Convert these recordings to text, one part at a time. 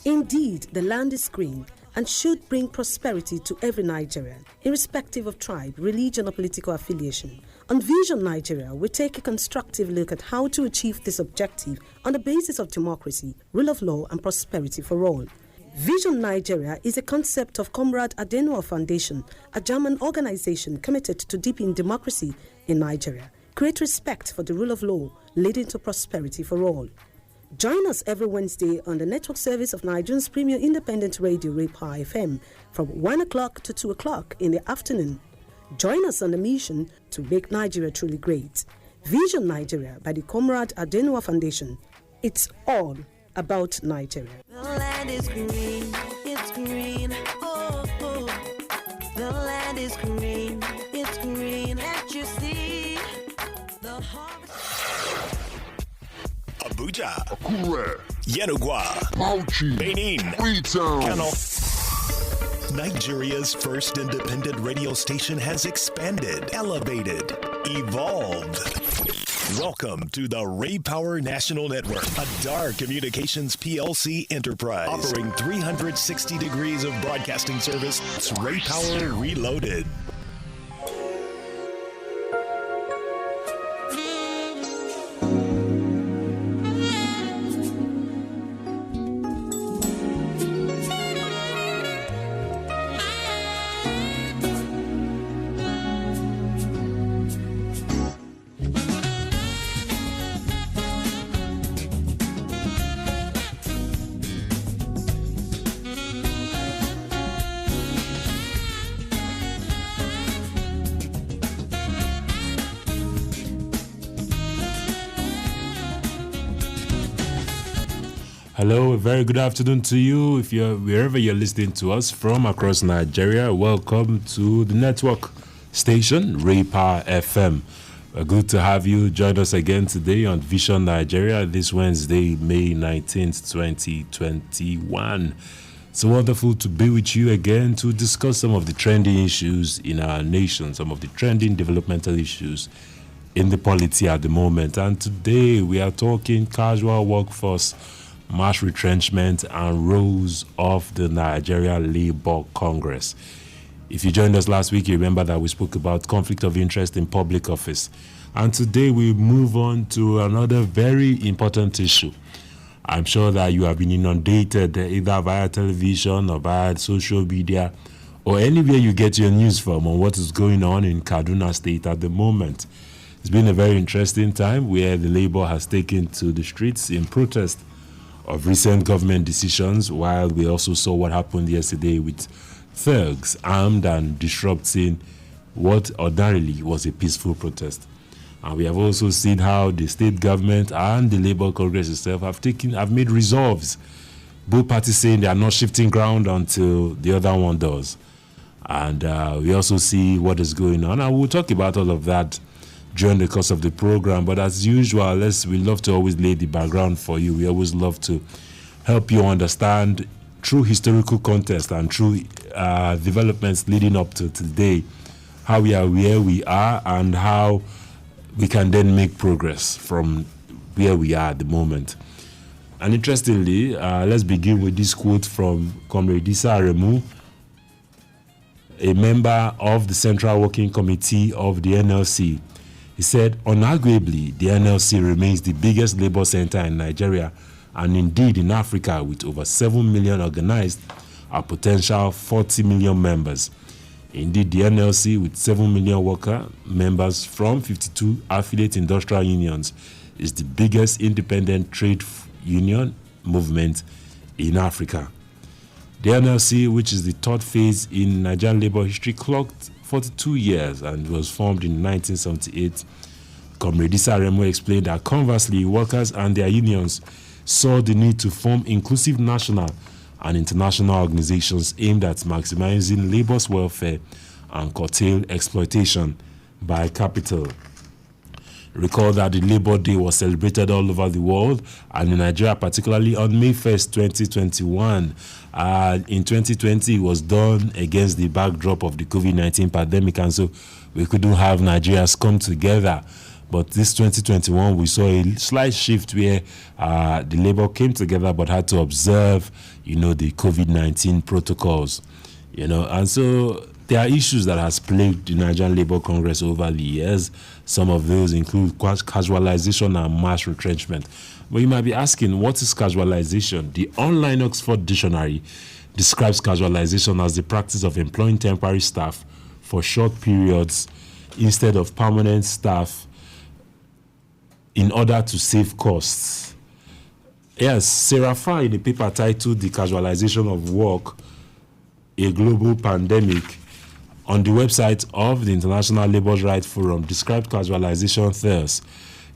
Indeed, the land is green and should bring prosperity to every Nigerian, irrespective of tribe, religion, or political affiliation. On Vision Nigeria, we take a constructive look at how to achieve this objective on the basis of democracy, rule of law, and prosperity for all. Vision Nigeria is a concept of Comrade Adenauer Foundation, a German organization committed to deepen democracy in Nigeria, create respect for the rule of law, leading to prosperity for all. Join us every Wednesday on the network service of Nigeria's premier independent radio, Repa FM, from 1 o'clock to 2 o'clock in the afternoon. Join us on the mission to make Nigeria truly great. Vision Nigeria by the Comrade Adenauer Foundation. It's all about Nigeria. The land is green, it's green, oh, oh. The land is green, it's green. Can't you see the harvest? Abuja, Akure, Yenugua, Bauchi, Benin, Freetown, Kano. Nigeria's first independent radio station has expanded, elevated, evolved. Welcome to the Ray Power National Network, a dark communications PLC enterprise offering 360 degrees of broadcasting service. It's Ray Power Reloaded. Hello, a very good afternoon to you. If you're wherever you're listening to us from across Nigeria, welcome to the network station, Ray Power FM. Good to have you join us again today on Vision Nigeria this Wednesday, May 19th, 2021. It's wonderful to be with you again to discuss some of the trending issues in our nation, some of the trending developmental issues in the polity at the moment. And today we are talking casual workforce, mass retrenchment, and roles of the Nigeria Labour Congress. If you joined us last week, you remember that we spoke about conflict of interest in public office. And today we move on to another very important issue. I'm sure that you have been inundated either via television or via social media or anywhere you get your news from on what is going on in Kaduna State at the moment. It's been a very interesting time where the Labour has taken to the streets in protest of recent government decisions, while we also saw what happened yesterday with thugs armed and disrupting what ordinarily was a peaceful protest. And we have also seen how the state government and the Labour Congress itself have made resolves. Both parties saying they are not shifting ground until the other one does. And we also see what is going on. And we'll talk about all of that during the course of the program. But as usual, we love to always lay the background for you. We always love to help you understand true historical context and true developments leading up to today, how we are where we are and how we can then make progress from where we are at the moment. And interestingly, let's begin with this quote from Comrade Isa Aremu, a member of the Central Working Committee of the NLC. He said, "Unarguably, the NLC remains the biggest labor center in Nigeria and indeed in Africa, with over 7 million organized and potential 40 million members. Indeed, the NLC, with 7 million worker members from 52 affiliate industrial unions, is the biggest independent trade union movement in Africa." The NLC, which is the third phase in Nigerian labor history, clocked 42 years and was formed in 1978. Comrade Isa Aremu explained that conversely, workers and their unions saw the need to form inclusive national and international organizations aimed at maximizing labor's welfare and curtail exploitation by capital. Recall that the Labour Day was celebrated all over the world, and in Nigeria, particularly on May 1st, 2021. In 2020, it was done against the backdrop of the COVID-19 pandemic, and so we couldn't have Nigerians come together But this 2021, we saw a slight shift where the labor came together but had to observe, the COVID-19 protocols, and so there are issues that has plagued the Nigerian Labour Congress over the years. Some of those include casualization and mass retrenchment. But you might be asking, what is casualization? The online Oxford Dictionary describes casualization as the practice of employing temporary staff for short periods instead of permanent staff in order to save costs. Yes, Sarah Farr, in a paper titled The Casualization of Work, a Global Pandemic, on the website of the International Labour Rights Forum, described casualization thus.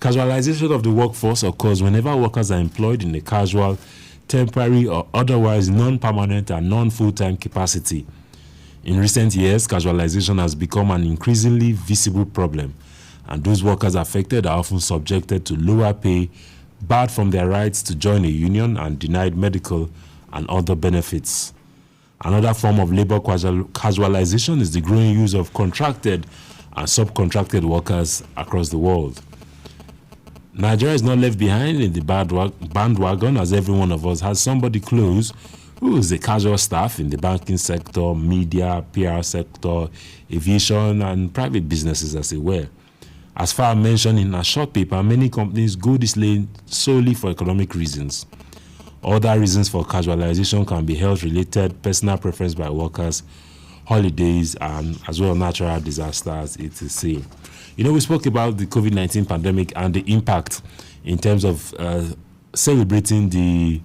Casualization of the workforce occurs whenever workers are employed in a casual, temporary, or otherwise non-permanent and non-full-time capacity. In recent years, casualization has become an increasingly visible problem, and those workers affected are often subjected to lower pay, barred from their rights to join a union, and denied medical and other benefits. Another form of labor casualization is the growing use of contracted and subcontracted workers across the world. Nigeria is not left behind in the bandwagon, as every one of us has somebody close who is a casual staff in the banking sector, media, PR sector, aviation, and private businesses, as it were. As Farr mentioned in a short paper, many companies go this lane solely for economic reasons. Other reasons for casualization can be health-related, personal preference by workers, holidays, and as well natural disasters, etc. We spoke about the COVID-19 pandemic and the impact in terms of celebrating the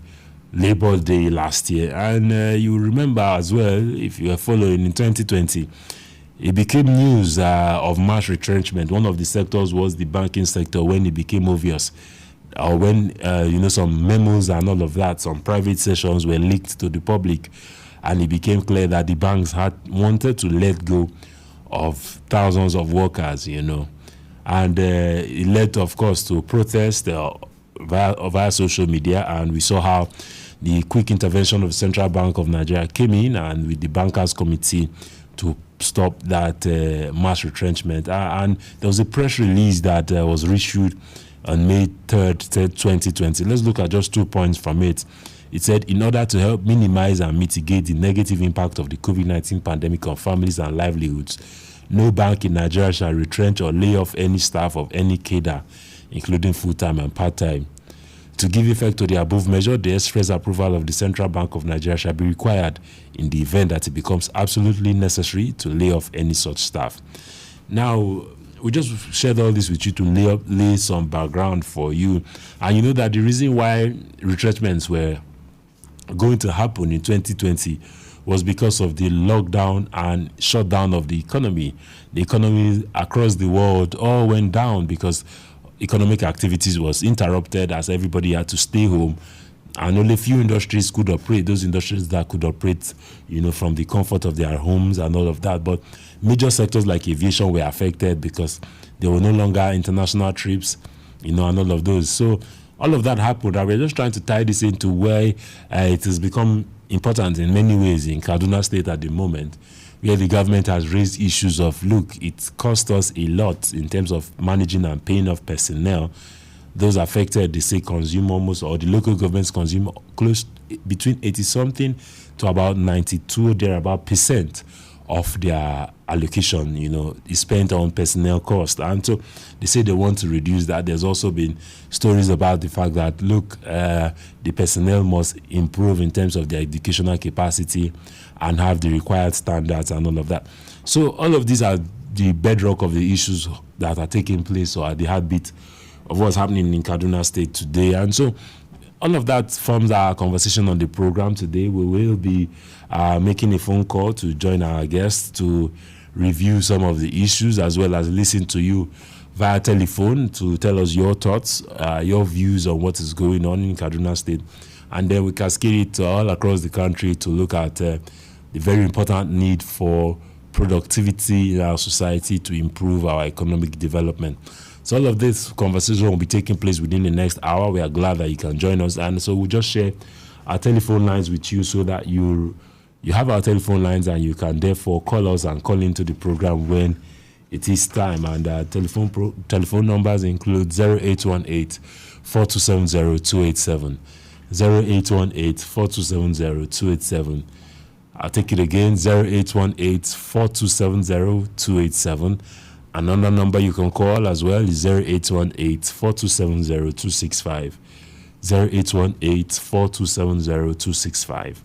Labor Day last year. And you remember as well, if you are following, in 2020, it became news of mass retrenchment. One of the sectors was the banking sector when it became obvious. Or when, some memos and all of that, some private sessions were leaked to the public, and it became clear that the banks had wanted to let go of thousands of workers, And it led, of course, to protest via social media, and we saw how the quick intervention of the Central Bank of Nigeria came in, and with the Bankers Committee to stop that mass retrenchment. And there was a press release that was issued on May 3rd, 2020. Let's look at just 2 points from it. It said, in order to help minimize and mitigate the negative impact of the COVID-19 pandemic on families and livelihoods, no bank in Nigeria shall retrench or lay off any staff of any cadre, including full-time and part-time. To give effect to the above measure, the express approval of the Central Bank of Nigeria shall be required in the event that it becomes absolutely necessary to lay off any such staff. Now, we just shared all this with you to lay some background for you. And you know that the reason why retrenchments were going to happen in 2020 was because of the lockdown and shutdown of the economy. The economy across the world all went down because economic activities was interrupted as everybody had to stay home. And only few industries could operate, those industries that could operate, from the comfort of their homes and all of that. But major sectors like aviation were affected because there were no longer international trips, and all of those. So all of that happened, and we're just trying to tie this into where it has become important in many ways in Kaduna State at the moment, where the government has raised issues of, look, it cost us a lot in terms of managing and paying off personnel. Those affected, they say, consume almost, or the local governments consume close between 80-something to about 92 thereabout percent of their allocation, is spent on personnel cost. And so they say they want to reduce that. There's also been stories about the fact that, look, the personnel must improve in terms of their educational capacity and have the required standards and all of that. So all of these are the bedrock of the issues that are taking place or at the heartbeat of what's happening in Kaduna State today. And so all of that forms our conversation on the program today. We will be making a phone call to join our guests to review some of the issues, as well as listen to you via telephone to tell us your thoughts, your views on what is going on in Kaduna State. And then we cascade it all across the country to look at the very important need for productivity in our society to improve our economic development. So all of this conversation will be taking place within the next hour. We are glad that you can join us. And so we'll just share our telephone lines with you so that you have our telephone lines and you can therefore call us and call into the program when it is time. And telephone numbers include 0818 4270 0818 4270 I'll take it again, 0818 4270 Another number you can call as well is 0818 4270 0818 4270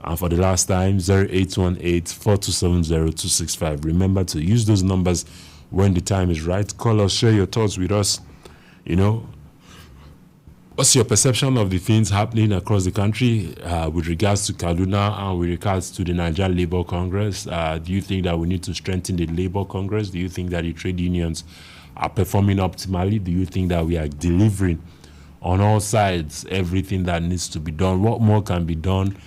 And for the last time, 0818 4270 Remember to use those numbers when the time is right. Call us, share your thoughts with us. You know, what's your perception of the things happening across the country with regards to Kaduna and with regards to the Nigerian Labour Congress? Do you think that we need to strengthen the Labour Congress? Do you think that the trade unions are performing optimally? Do you think that we are delivering on all sides everything that needs to be done? What more can be done?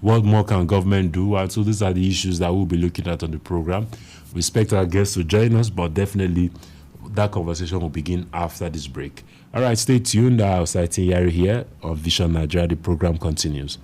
What more can government do? And so these are the issues that we'll be looking at on the program. We expect our guests to join us, but definitely that conversation will begin after this break. All right, stay tuned. Citing Yari here on Vision Nigeria. The program continues.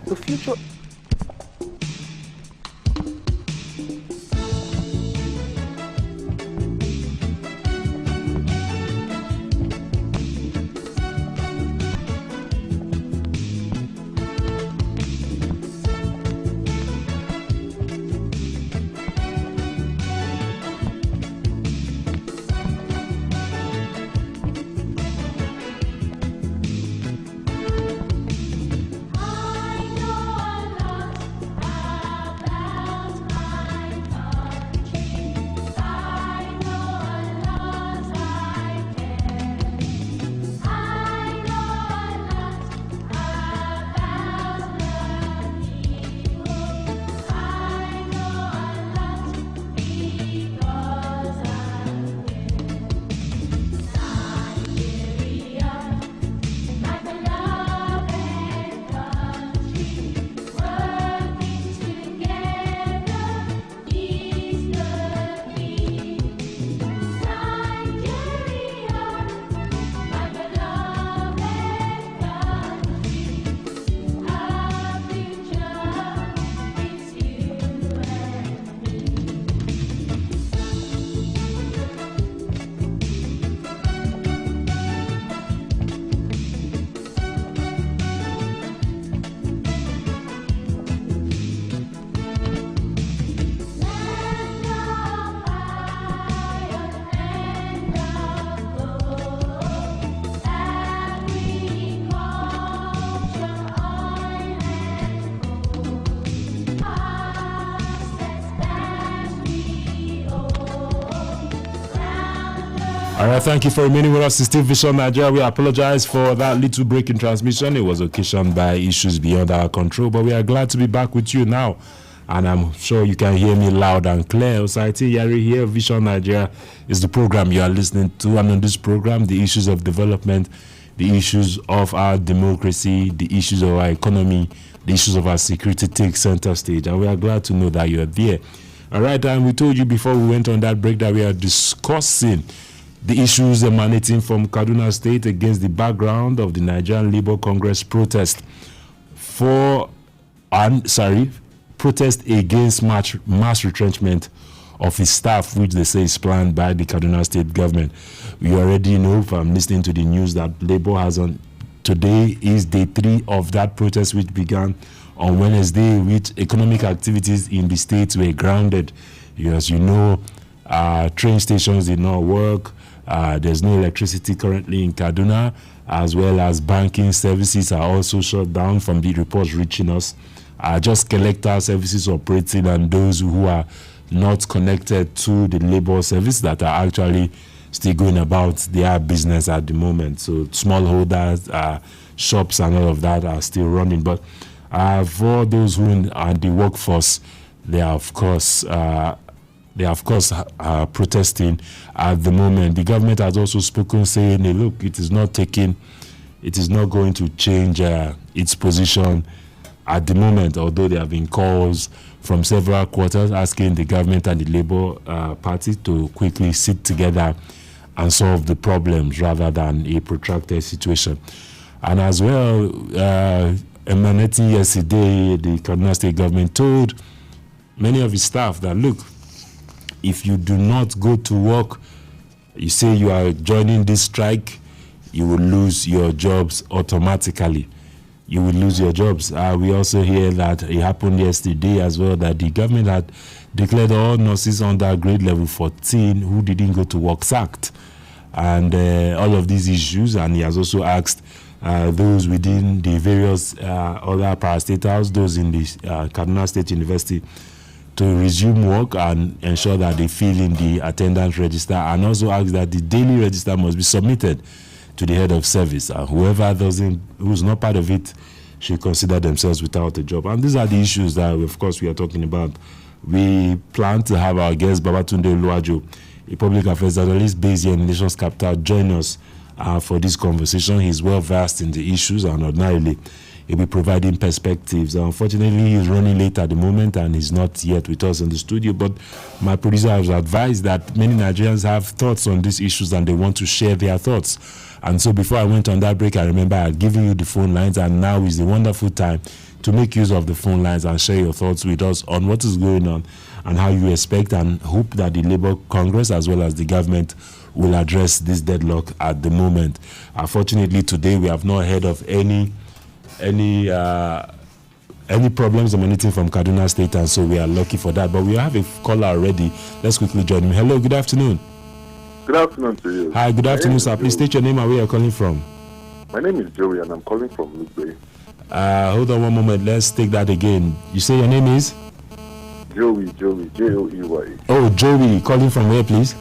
The future. I know All right, thank you for remaining with us. It's still Vision Nigeria. We apologize for that little break in transmission. It was occasioned by issues beyond our control, but we are glad to be back with you now. And I'm sure you can hear me loud and clear. Osai Yari here. Vision Nigeria is the program you are listening to. And on this program, the issues of development, the issues of our democracy, the issues of our economy, the issues of our security take center stage. And we are glad to know that you're there. All right, and we told you before we went on that break that we are discussing the issues emanating from Kaduna State against the background of the Nigerian Labour Congress protest protest against mass retrenchment of its staff, which they say is planned by the Kaduna State government. We already know from listening to the news that Labour has on today is day 3 of that protest, which began on Wednesday, which economic activities in the state were grounded. As you know, train stations did not work. There's no electricity currently in Kaduna, as well as banking services are also shut down from the reports reaching us. Just collector services operating and those who are not connected to the labor service that are actually still going about their business at the moment. So smallholders, shops and all of that are still running. But for those who are in the workforce, they are of course protesting at the moment. The government has also spoken, saying, hey, look, it is not going to change its position at the moment, although there have been calls from several quarters asking the government and the Labour Party to quickly sit together and solve the problems rather than a protracted situation. And as well, emanating yesterday, the Kaduna State government told many of its staff that, look, if you do not go to work, you say you are joining this strike, you will lose your jobs automatically. You will lose your jobs. We also hear that it happened yesterday as well, that the government had declared all nurses under grade level 14 who didn't go to work sacked. And all of these issues, and he has also asked those within the various other parastatals, those in the Kaduna State University, to resume work and ensure that they fill in the attendance register, and also ask that the daily register must be submitted to the head of service. Whoever who's not part of it should consider themselves without a job. And these are the issues that, of course, we are talking about. We plan to have our guest, Babatunde Oluwajo, a public affairs journalist based here in the nation's capital, join us for this conversation. He's well versed in the issues, and ordinarily he'll be providing perspectives. Unfortunately, he's running late at the moment and he's not yet with us in the studio. But my producer has advised that many Nigerians have thoughts on these issues and they want to share their thoughts. And so before I went on that break, I remember I had given you the phone lines, and now is the wonderful time to make use of the phone lines and share your thoughts with us on what is going on and how you expect and hope that the Labour Congress as well as the government will address this deadlock at the moment. Unfortunately, today we have not heard of any problems emanating from Kaduna State, and so we are lucky for that. But we have a caller already. Let's quickly join him. Hello, good afternoon. Good afternoon to you. Hi, good afternoon, sir. Please state your name and where you're calling from. My name is Joey and I'm calling from Lugbe. Hold on one moment. Let's take that again. You say your name is? Joey, Joey. Oh, Joey. Calling from where, please?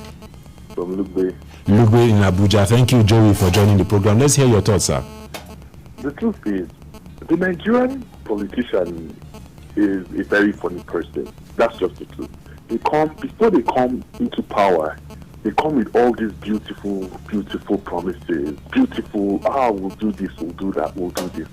From Lugbe. Lugbe in Abuja. Thank you, Joey, for joining the program. Let's hear your thoughts, sir. The truth is, the Nigerian politician is a very funny person. That's just the truth. Before they come into power, they come with all these beautiful promises. We'll do this, we'll do that, we'll do this.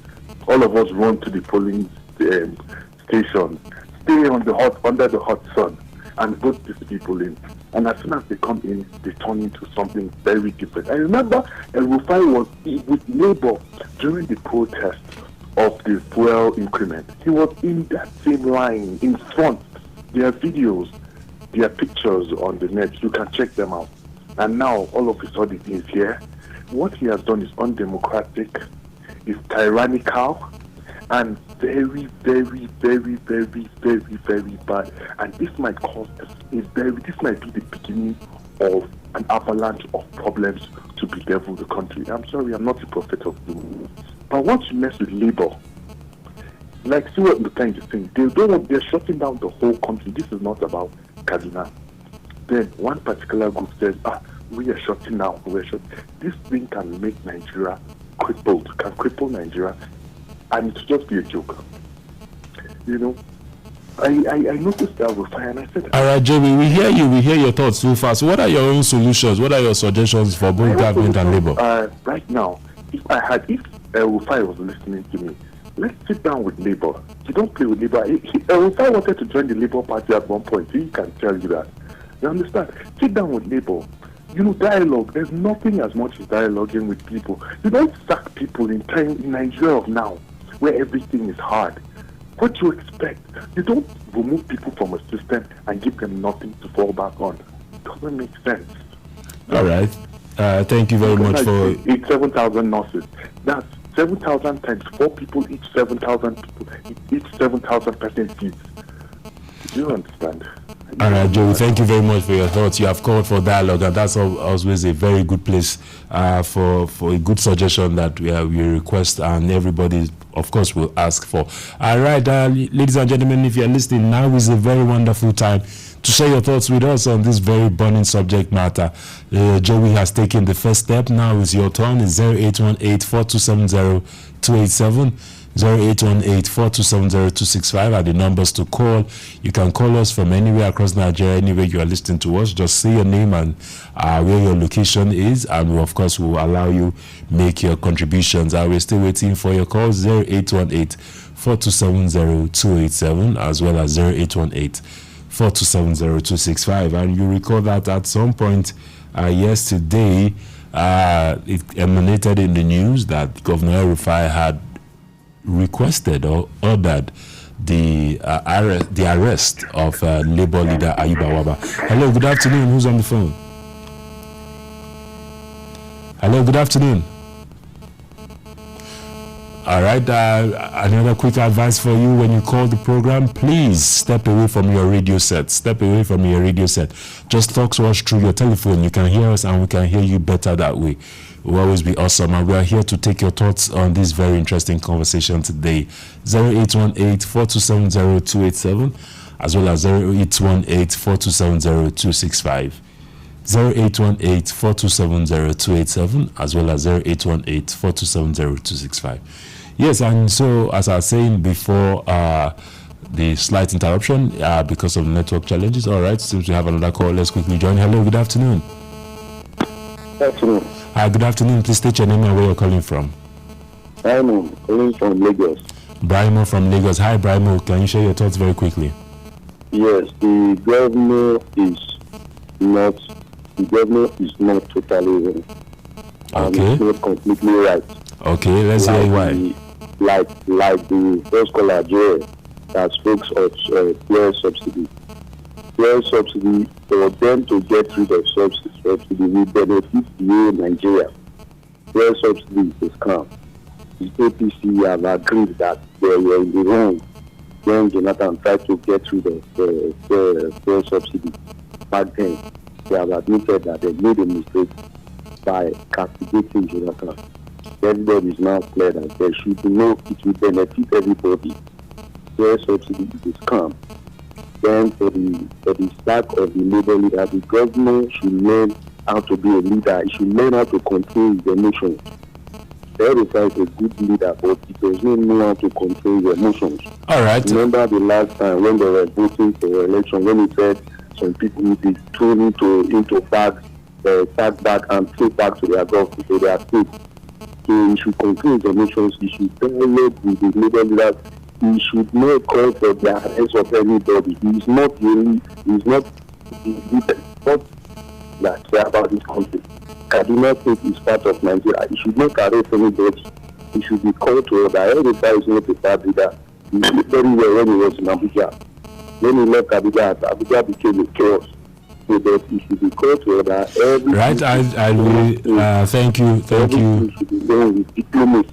All of us run to the polling station, stay under the hot sun, and vote these people in. And as soon as they come in, they turn into something very different. I remember Rufai was with Labour during the protest of the fuel increment. He was in that same line in front. There are videos, there are pictures on the net. You can check them out. And now, all of a sudden, he's here. What he has done is undemocratic, is tyrannical, and very, very, very, very, very, very bad. And this might be the beginning of an avalanche of problems to bedevil the country. I'm sorry, I'm not a prophet of doom. But once you mess with Labour, like see what the kind of thing, they're shutting down the whole country. This is not about Kaduna. Then one particular group says, we are shutting down. This thing can make Nigeria crippled, can cripple Nigeria, and it will just be a joke. You know, I noticed that with fire, and I said, all right, Joey, we hear you. We hear your thoughts so far. So what are your own solutions? What are your suggestions for both government and labor? Right now, if Rufai was listening to me, let's sit down with labor. You don't play with labor. Rufai wanted to join the Labour Party at one point. He can tell you that. You understand? Sit down with labor. You know, dialogue. There's nothing as much as dialoguing with people. You don't sack people in Nigeria of now, where everything is hard. What do you expect? You don't remove people from a system and give them nothing to fall back on. It doesn't make sense. All right. Thank you very much for... It's 7,000 nurses. That's 7,000 times 4 people, each 7,000 people, each 7,000 person seats. Do you understand? All right, Joey, thank you very much for your thoughts. You have called for dialogue, and that's always a very good place for a good suggestion that we request, and everybody, of course, will ask for. All right, ladies and gentlemen, if you're listening, now is a very wonderful time to share your thoughts with us on this very burning subject matter. Joey has taken the first step. Now is your turn. It's 0818-4270-287. 0818-4270-265 are the numbers to call. You can call us from anywhere across Nigeria, anywhere you are listening to us. Just say your name and where your location is, and we, of course, will allow you make your contributions. We're still waiting for your calls. 0818-4270-287 as well as 0818-4270-265. And you recall that at some point yesterday, it emanated in the news that Governor Rufai had requested or ordered the arrest of Labour leader Ayuba Waba. Hello, good afternoon. Who's on the phone? Hello, good afternoon. All right, another quick advice for you: when you call the program, please step away from your radio set. Step away from your radio set. Just talk to us through your telephone. You can hear us and we can hear you better that way. It will always be awesome, and we are here to take your thoughts on this very interesting conversation today. 0818-4270-287 as well as 0818-4270-265. 0818-4270-287 as well as 0818-4270-265. Yes, and so as I was saying before the slight interruption because of network challenges. All right, seems we have another call. Let's quickly join. Hello, good afternoon. Good afternoon. Hi, good afternoon. Please state your name and where you're calling from. Brimo, calling from Lagos. Brimo from Lagos. Hi, Brimo. Can you share your thoughts very quickly? Yes, the governor is not totally wrong. Okay. It's not completely right. Okay, let's hear why. Like the first caller, Joe, that speaks of fuel subsidy. Fuel subsidy, for them to get rid of subsidy will benefit the Nigeria. Fuel subsidy is a scam. The APC have agreed that they were in the wrong when Jonathan tried to get rid of the fuel subsidy. Back then, they have admitted that they made a mistake by castigating Jonathan. Everybody is now clear that there should be no, it will benefit everybody. Fuel subsidy is a scam. Then for the stack of the labor leader, the government should learn how to be a leader. He should learn how to control his emotions. Everybody is a good leader, but he does not know how to control his emotions. All right. Remember the last time when they were voting for election, when he said some people will be thrown into bags, pack back and take back to their government, to their state. So he should control his emotions. He should dialogue with the labor leaders. He should not call for the arrest of anybody. He is not that care about this country. Kaduna State is part of Nigeria. He should not arrest anybody. He should be called to order. Everybody is not a bad leader. He did very well when he was in Abuja. When he left Abuja became a chaos. So that he should be called to order. Right, I will. Thank you. Should be done with diplomacy.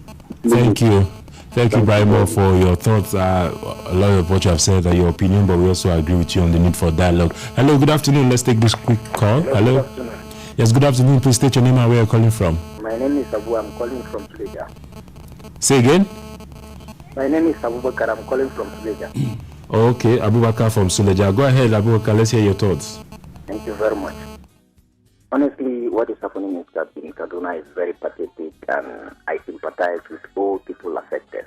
Thank you. Thank you, Brimo, for your thoughts. A lot of what you have said are your opinion, but we also agree with you on the need for dialogue. Hello, good afternoon. Let's take this quick call. Hello. Yes, good afternoon. Please state your name and where you're calling from. My name is Abu. I'm calling from Suleja. Say again? My name is Abubakar. I'm calling from Suleja. Okay, Abubakar from Suleja. Go ahead, Abubakar. Let's hear your thoughts. Thank you very much. Honestly, what is happening in Kaduna is very pathetic, and I sympathize with all people affected,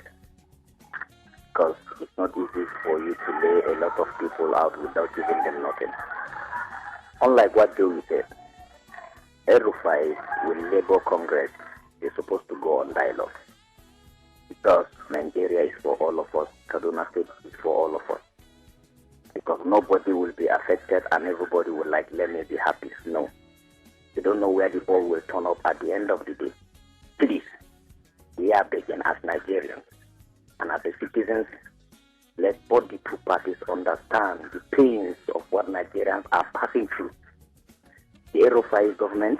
because it's not easy for you to lay a lot of people out without giving them nothing. Unlike what Joey said, El-Rufai with Labour Congress is supposed to go on dialogue, because Nigeria is for all of us, Kaduna State is for all of us. Because nobody will be affected and everybody will let me be happy. No. They don't know where the ball will turn up at the end of the day. Please, we are begging as Nigerians and as citizens, let both the two parties understand the pains of what Nigerians are passing through. The El-Rufai government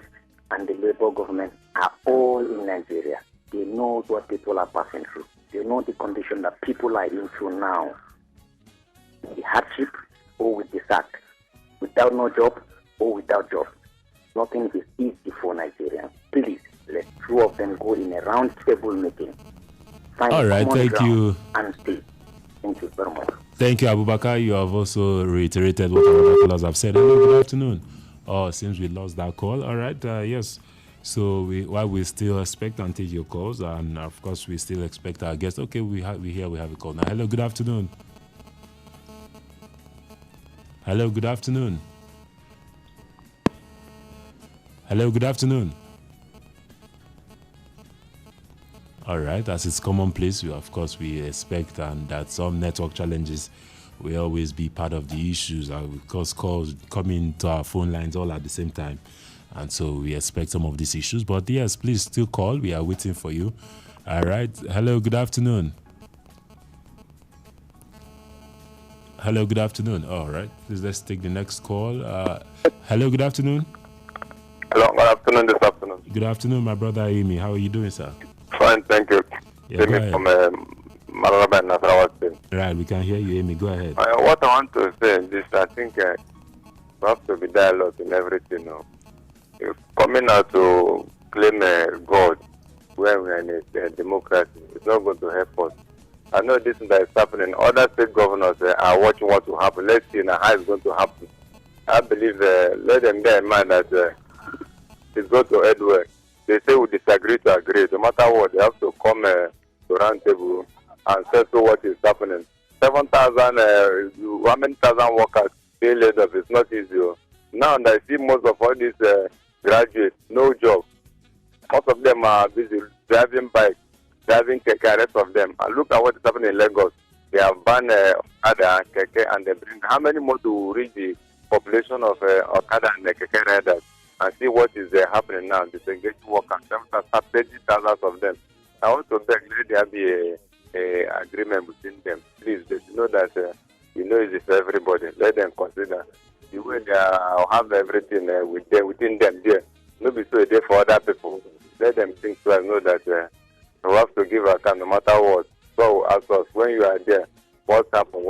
and the Labour government are all in Nigeria. They know what people are passing through. They know the condition that people are into now. The hardship or with the sack, without no job or without job. Nothing is easy for Nigerians. Please, let two of them go in a round table meeting. Find All right, common thank ground you. And stay. Thank you very much. Thank you, Abubakar. You have also reiterated what our other callers have said. Hello, good afternoon. Oh, since we lost that call. All right, yes. So while we still expect and take your calls, and of course we still expect our guests. Okay, we have a call now. Hello, good afternoon. Hello, good afternoon. Hello, good afternoon. All right, as it's commonplace, we expect and that some network challenges will always be part of the issues, because calls coming to our phone lines all at the same time. And so we expect some of these issues. But yes, please still call. We are waiting for you. All right. Hello, good afternoon. Hello, good afternoon. All right. Please, let's take the next call. Hello, good afternoon. Hello, good afternoon this afternoon. Good afternoon, my brother Amy. How are you doing, sir? Fine, thank you. Yeah, Amy from Maraba and Nasarawa State. Right, we can hear you, Amy. Go ahead. What I want to say is this: I think we have to be dialogue in everything now. If coming out to claim God when we are in a democracy, it's not going to help us. I know this that is happening. Other state governors are watching what will happen. Let's see now how it's going to happen. I believe let them bear in mind that it's going to end well. They say we disagree to agree. No matter what, they have to come to round table and settle what is happening. 7,000, how many thousand workers being laid off? It's not easy. Now I see most of all these graduates, no job. Most of them are busy driving bikes, driving keke, rest of them. And look at what is happening in Lagos. They have banned Okada and keke, and they bring how many more to reach the population of Okada and keke riders, and see what is happening now. Disengaged workers, 30,000 of them. I want to beg, let there be a agreement between them. Please, they should know that it is for everybody. Let them consider the way they have everything within them there. No be so a day for other people. Let them think so and know that we have to give account no matter what. So ask us when you are there, what happened.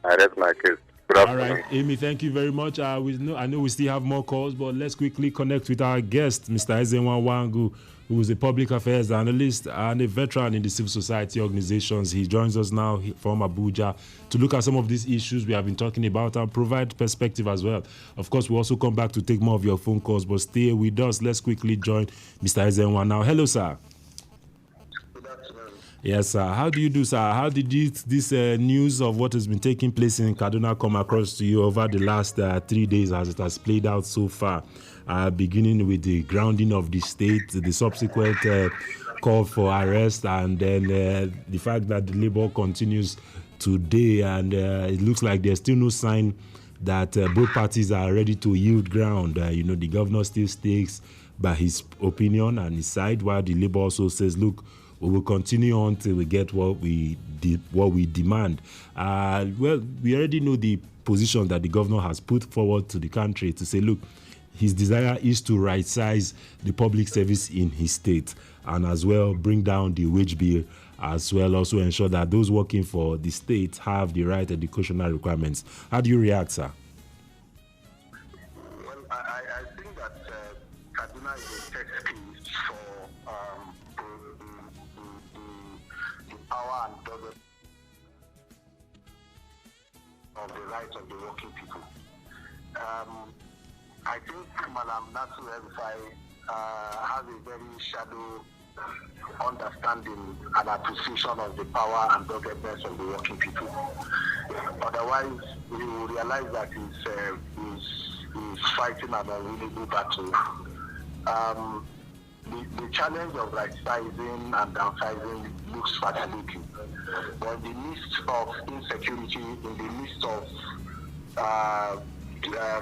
I rest my case. All right, Amy, thank you very much. I know we still have more calls, but let's quickly connect with our guest, Mr. Ezenwa Wangu, who is a public affairs analyst and a veteran in the civil society organizations. He joins us now from Abuja to look at some of these issues we have been talking about and provide perspective as well. Of course, we'll also come back to take more of your phone calls, but stay with us. Let's quickly join Mr. Ezenwa now. Hello, sir. Yes, sir. How do you do, sir? How did this news of what has been taking place in Kaduna come across to you over the last 3 days as it has played out so far? Beginning with the grounding of the state, the subsequent call for arrest, and then the fact that the labor continues today, and it looks like there's still no sign that both parties are ready to yield ground. The governor still sticks by his opinion and his side, while the labor also says, look, we will continue on till we get what we demand. Well, we already know the position that the governor has put forward to the country to say, look, his desire is to right-size the public service in his state and as well bring down the wage bill, as well also ensure that those working for the state have the right educational requirements. How do you react, sir? Well, I think that Kaduna is a test case for the power and dominance of the rights of the working people. I think Malam Nasu El-Rufai has a very shallow understanding and appreciation of the power and doggedness of the working people. Otherwise, he will realize that he's fighting an unwinnable battle. The challenge of right-sizing and downsizing looks fascinating. But in the midst of insecurity, in the midst of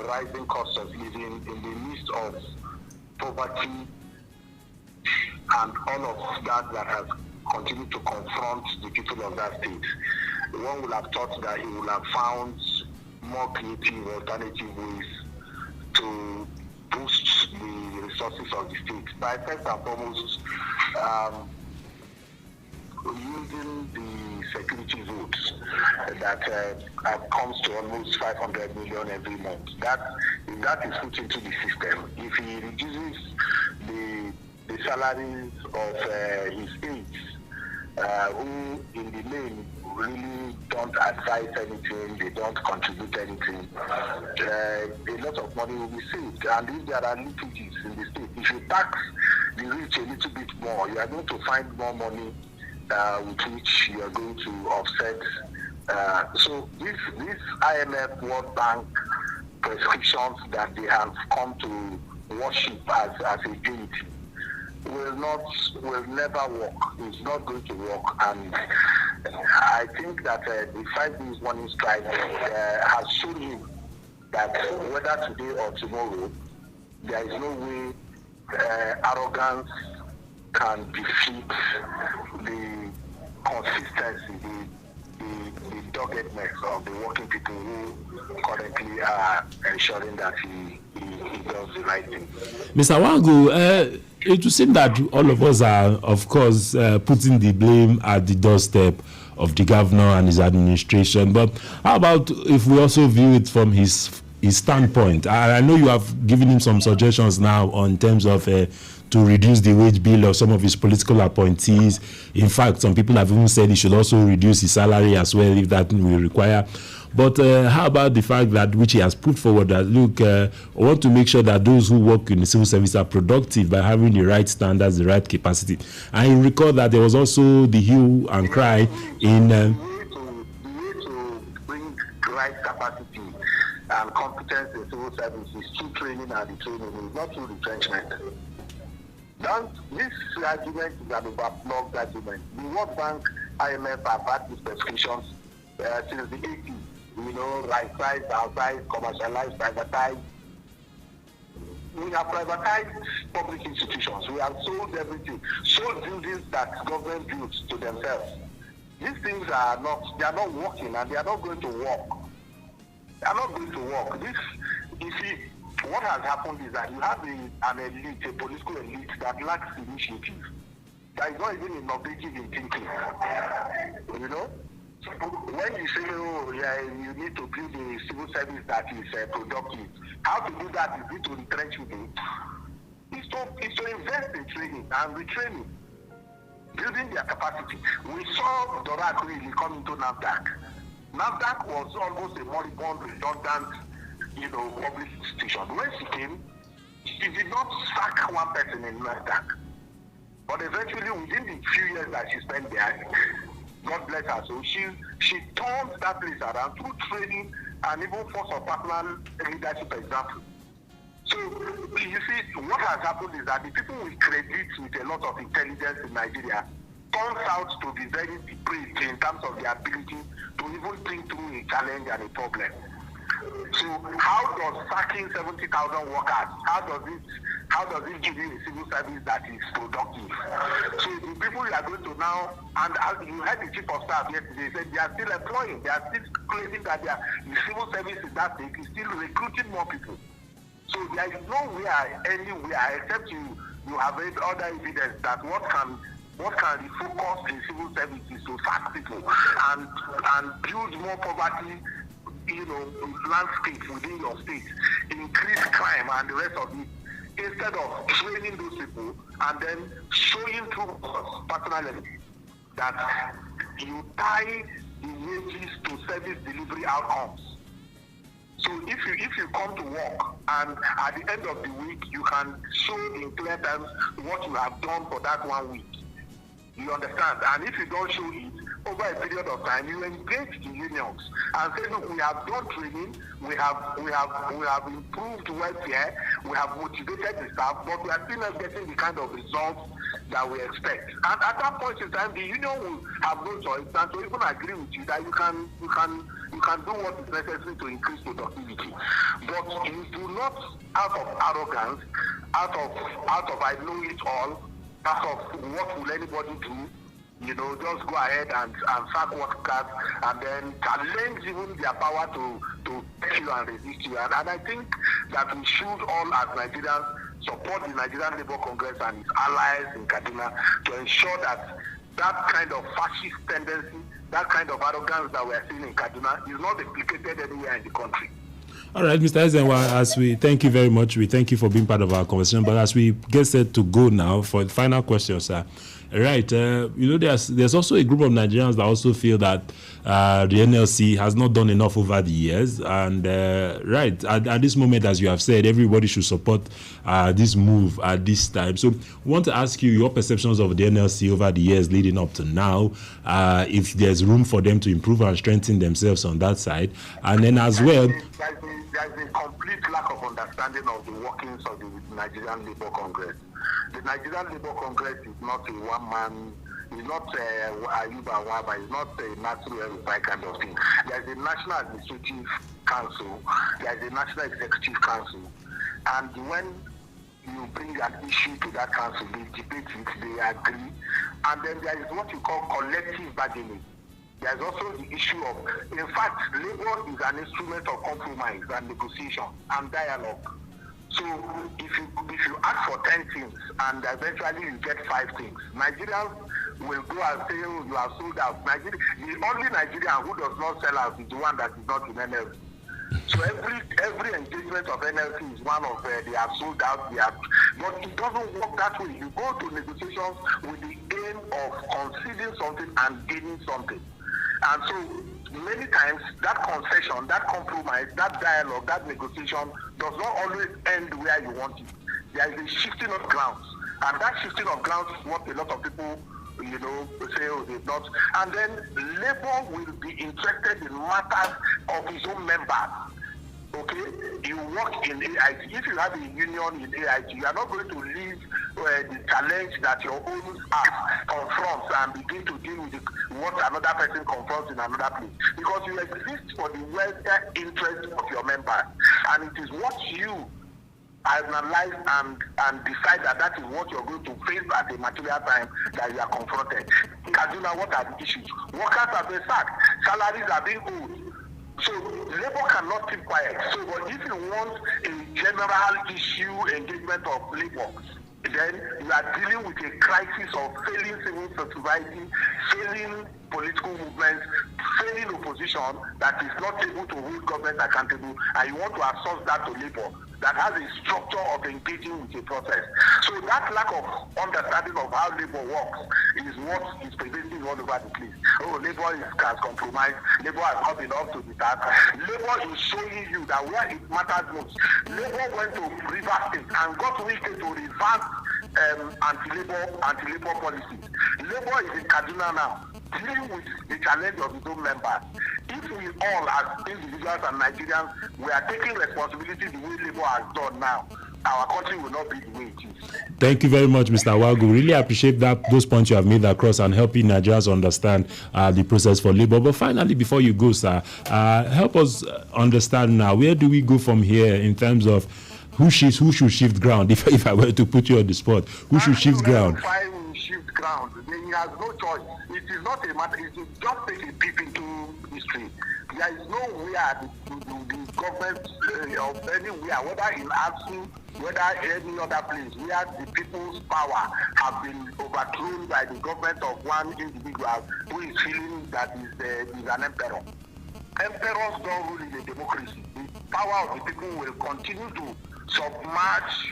rising costs of living, in the midst of poverty, and all of that has continued to confront the people of that state, one would have thought that he would have found more creative alternative ways to boost the resources of the state by first and foremost using the security votes that comes to almost 500 million every month. If that is put into the system, if he reduces the salaries of his aides, who in the main really don't advise anything, they don't contribute anything, a lot of money will be saved. And if there are leakages in the state, if you tax the rich a little bit more, you are going to find more money with which you are going to offset. So this IMF, World Bank prescriptions that they have come to worship as a deity will never work. It's not going to work. And I think that the 5 days warning strike has shown him that whether today or tomorrow, there is no way arrogance can defeat the consistency, the doggedness of the working people who currently are ensuring that he does the right thing. Mr. Wangu, it would seem that all of us are, of course, putting the blame at the doorstep of the governor and his administration. But how about if we also view it from his standpoint? I know you have given him some suggestions now on terms of to reduce the wage bill of some of his political appointees. In fact, some people have even said he should also reduce his salary as well if that will require. But how about the fact that, which he has put forward, that look, I want to make sure that those who work in the civil service are productive by having the right standards, the right capacity. And you recall that there was also the hue and cry in... The way to bring right capacity and competence in civil service is through training and retraining, not through retrenchment. This argument is an overblocked argument. The World Bank, IMF have had these prescriptions since the 80s. Right size, outside, commercialized, privatized. We have privatized public institutions. We have sold everything, sold buildings that government built to themselves. These things are not working, and they are not going to work. They are not going to work. You see, what has happened is that you have an elite, a political elite that lacks initiative. That is not even innovative in thinking. When you say, you need to build a civil service that is productive, how to do that is to retrench people. It's to invest in training and retraining, building their capacity. We saw Dorak really come into NAFDAC. NAFDAC was almost a moribund, redundant, public institution. When she came, she did not sack one person in NAFDAC. But eventually, within the few years that she spent there, God bless her. So she turned that place around through training and even force of personal leadership example. So you see, what has happened is that the people we credit with a lot of intelligence in Nigeria turns out to be very depraved in terms of their ability to even think through a challenge and a problem. So how does sacking 70,000 workers, how does it give you a civil service that is productive? So the people you are going to now, and as you heard the chief of staff yesterday, said they are still employing, they are still claiming that the civil service is that big, is still recruiting more people. So there is nowhere, anywhere, except you have read other evidence that what can refocus the civil service is to sack people and build more poverty, landscape within your state, increase crime and the rest of it, instead of training those people and then showing through personally that you tie the wages to service delivery outcomes. So if you come to work and at the end of the week you can show in clear terms what you have done for that 1 week, you understand? And if you don't show it over a period of time, you engage the unions and say, look, we have done training, we have improved welfare, we have motivated the staff, but we are still not getting the kind of results that we expect. And at that point in time, the union will have no choice than to even agree with you that you can do what is necessary to increase productivity. But you do not, out of arrogance, out of I know it all, out of what will anybody do, just go ahead and sack workers and then challenge even their power to take you and resist you. And I think that we should all as Nigerians support the Nigerian Labour Congress and its allies in Kaduna to ensure that that kind of fascist tendency, that kind of arrogance that we are seeing in Kaduna is not replicated anywhere in the country. All right, Mr. Ezenwa, as we thank you very much. We thank you for being part of our conversation. But as we get set to go now for the final question, sir. Right, there's also a group of Nigerians that also feel that the NLC has not done enough over the years. And at this moment, as you have said, everybody should support this move at this time. So we want to ask you your perceptions of the NLC over the years leading up to now, if there's room for them to improve and strengthen themselves on that side. And then as well... There's a complete lack of understanding of the workings of the Nigerian Labour Congress. The Nigerian Labour Congress is not a one-man, it's not Ayuba Waba, it's not a natural kind of thing. There's a National Administrative Council, there's a National Executive Council, and when you bring an issue to that council, they debate it, they agree, and then there is what you call collective bargaining. There's also the issue of, in fact, labor is an instrument of compromise and negotiation and dialogue. So if you ask for 10 things and eventually you get 5 things, Nigerians will go and say, oh, you are sold out. The only Nigerian who does not sell out is the one that is not in NLC. So every engagement of NLC is one of they are sold out, but it doesn't work that way. You go to negotiations with the aim of conceding something and gaining something. And so many times that concession, that compromise, that dialogue, that negotiation does not always end where you want it. There is a shifting of grounds. And that shifting of grounds is what a lot of people, say, oh, they've not. And then labor will be interested in matters of his own members. Okay, you work in AIT. If you have a union in AIT, you are not going to leave the challenge that your own act confronts and begin to deal with what another person confronts in another place. Because you exist for the welfare interest of your members. And it is what you analyze and decide that is what you're going to face at a material time that you are confronted. In Kaduna, what are the issues? Workers have been sacked. Salaries are being owed. So labor cannot keep quiet. So but if you want a general issue engagement of labor, then you are dealing with a crisis of failing civil society, failing political movements, failing opposition that is not able to hold government accountable, and you want to outsource that to labor that has a structure of engaging with a process. So that lack of understanding of how labor works is what is prevailing all over the place. Oh, labor has compromised, labor has not been up to the task. Labor is showing you that where it matters most. Labor went to River State and got wicked to reverse anti-labor policies. Labor is in Kaduna now, dealing with the challenge of its own members. If we all, as individuals and Nigerians, we are taking responsibility the way labor has done now, our country will not be the way it is. Thank you very much, Mr. Wagu. Really appreciate those points you have made across and helping Nigerians understand the process for labor. But finally, before you go, sir, help us understand now, where do we go from here in terms of who should shift ground? If I were to put you on the spot, who should shift ground? Shift ground. He has no choice. It is not a matter. It is just take a peep into history. There is nowhere the government of anywhere, whether in ASU, whether any other place, where the people's power have been overthrown by the government of one individual who is feeling that is an emperor. Emperors don't rule in a democracy. The power of the people will continue to submerge,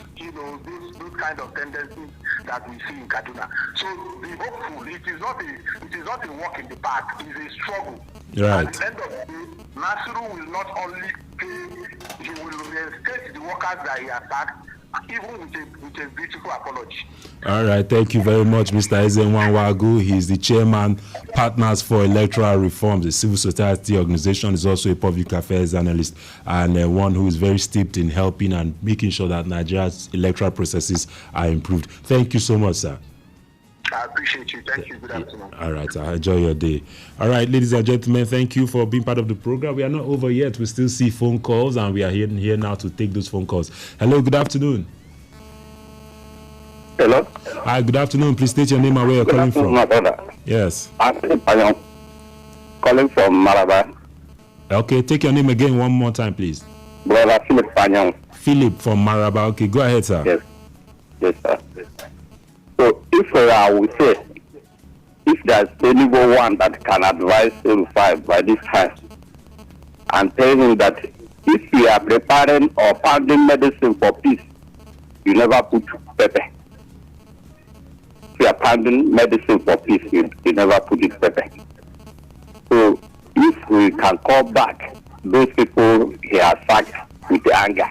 those kind of tendencies that we see in Kaduna. So be hopeful. It is not a walk in the park. It is a struggle. Right. At the end of the day, Nasiru will not only pay workers that he attacked, even with a beautiful apology. All right, thank you very much, Mr. Ezenwanwagu. He's the chairman, Partners for Electoral Reforms, a civil society organization. He's also a public affairs analyst and one who is very steeped in helping and making sure that Nigeria's electoral processes are improved. Thank you so much, sir. I appreciate you. Thank you. Good afternoon. All right, enjoy your day. All right, ladies and gentlemen, thank you for being part of the program. We are not over yet. We still see phone calls, and we are here now to take those phone calls. Hello, good afternoon. Hello. Hi, good afternoon. Please state your name and where you're calling from. My brother. Yes. I'm calling from Malabar. Okay, take your name again one more time, please. Brother Philip Panyang. Philip from Maraba. Okay, go ahead, sir. Yes. Yes, sir. So if I would say, if there's anyone that can advise Rufai by this time, and tell him that if we are preparing or pounding medicine for peace, you never put pepper. If we are pounding medicine for peace, you never put it pepper. So if we can call back those people he has sacked with anger,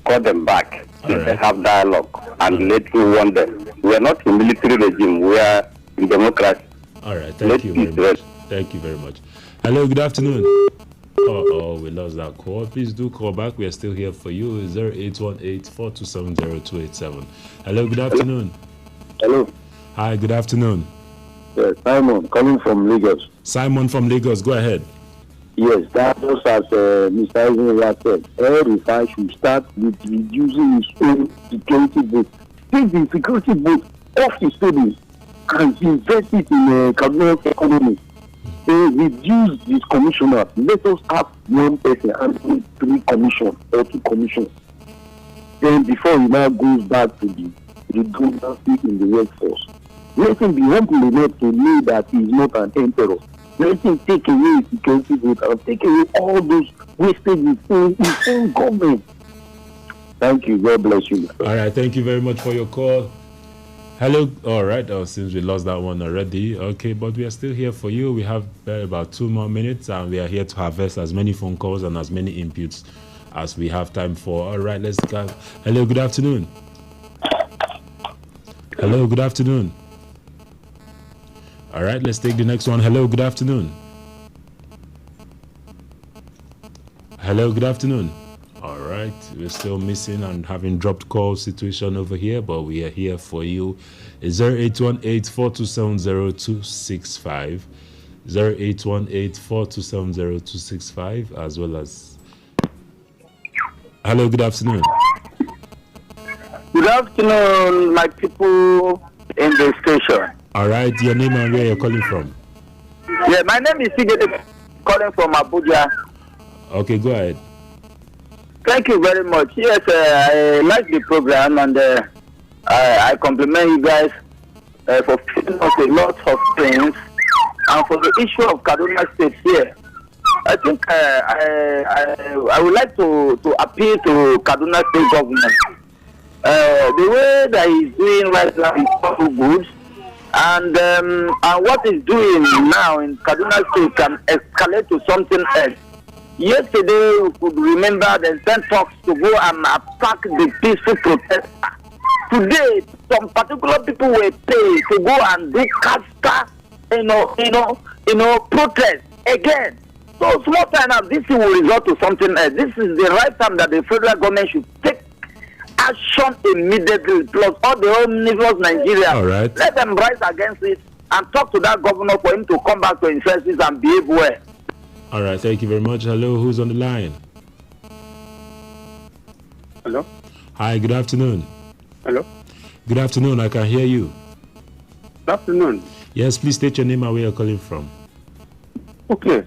call them back, right. Have dialogue, and let me warn them. We are not in military regime, we are in democracy. All right, thank you very much. Thank you very much. Hello, good afternoon. Oh, we lost that call. Please do call back. We are still here for you. 0818-427-0287. Hello, good afternoon. Hello. Hi, good afternoon. Yes, Simon, calling from Lagos. Simon from Lagos, go ahead. Yes, that was as Mr. Eisenhower said. Every should start with reducing his own security vote. Take the security vote off his table and invest it in Kaduna economy. Reduce this commissioner. Let us have one person and 3 commissions or 2 commissions. Then before he now goes back to the redundancy in the workforce, let him be humble enough to know that he is not an emperor. Let him take away his security vote and take away all those wasted in his own government. Thank you. God bless you. All right. Thank you very much for your call. Hello. All right. Since we lost that one already. Okay. But we are still here for you. We have about 2 more minutes and we are here to harvest as many phone calls and as many inputs as we have time for. All right. Let's go. Hello. Good afternoon. Hello. Good afternoon. All right. Let's take the next one. Hello. Good afternoon. Hello. Good afternoon. All right, we're still missing and having dropped call situation over here, but we are here for you. 0818-427-0265, 0818-427-0265, as well as. Hello, good afternoon. Good afternoon, my people in the station. All right, your name and where you're calling from? Yeah, my name is Sigede, calling from Abuja. Okay, go ahead. Thank you very much. Yes, I like the program and I compliment you guys for feeding us a lot of things and for the issue of Kaduna State here. I think I would like to appeal to Kaduna State government. The way that he's doing right now is so good, and what he's doing now in Kaduna State can escalate to something else. Yesterday, we could remember the sent talks to go and attack the peaceful protesters. Today, some particular people were paid to go and do caster, protest again. So small time now, this thing will result to something else. This is the right time that the federal government should take action immediately. Plus all the omnibus Nigeria, all right. Let them rise against it and talk to that governor for him to come back to his senses and behave well. All right, thank you very much. Hello, who's on the line? Hello? Hi, good afternoon. Hello? Good afternoon, I can hear you. Good afternoon. Yes, please state your name and where you're calling from. Okay.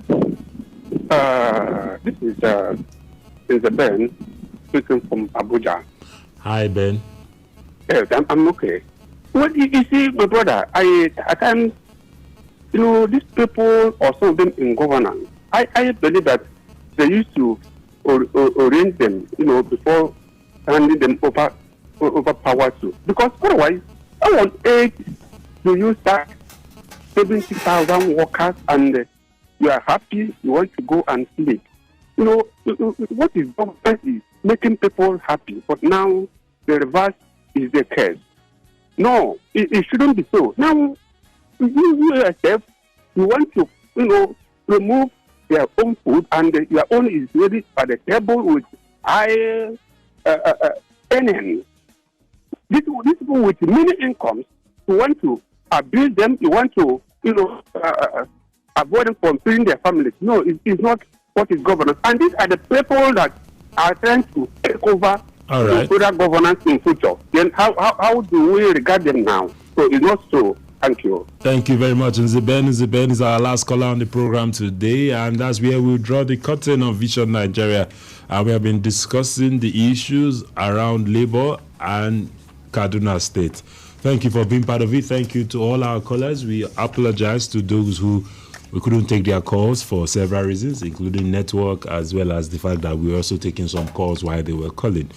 This is Ben speaking from Abuja. Hi, Ben. Yes, I'm okay. Well, you see, my brother, at times, these people or some of them in governance, I believe that they used to orient them, before handing them over power to. Because otherwise, I want 8 do you start 70,000 workers and you are happy, you want to go and sleep. What is government is making people happy. But now the reverse is the case. No, it shouldn't be so. Now, you yourself, you want to, remove their own food, and your own is ready at the table with high earnings. These people with many incomes, you want to abuse them, you want to, avoid them from feeding their families. No, it's not what is governance. And these are the people that are trying to take over federal governance in future. Then how do we regard them now? So it's not so. Thank you. Thank you very much. Nzeben is our last caller on the program today, and that's where we'll draw the curtain on Vision Nigeria. And we have been discussing the issues around labor and Kaduna State. Thank you for being part of it. Thank you to all our callers. We apologize to those who we couldn't take their calls for several reasons, including network, as well as the fact that we were also taking some calls while they were calling.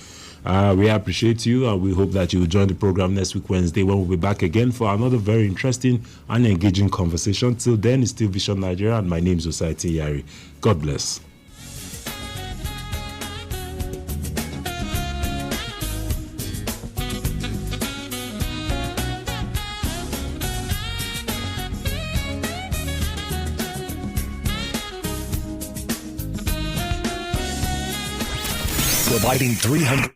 We appreciate you, and we hope that you will join the program next week, Wednesday, when we'll be back again for another very interesting and engaging conversation. Till then, it's still Vision Nigeria, and my name is Osaiti Yari. God bless. Providing 300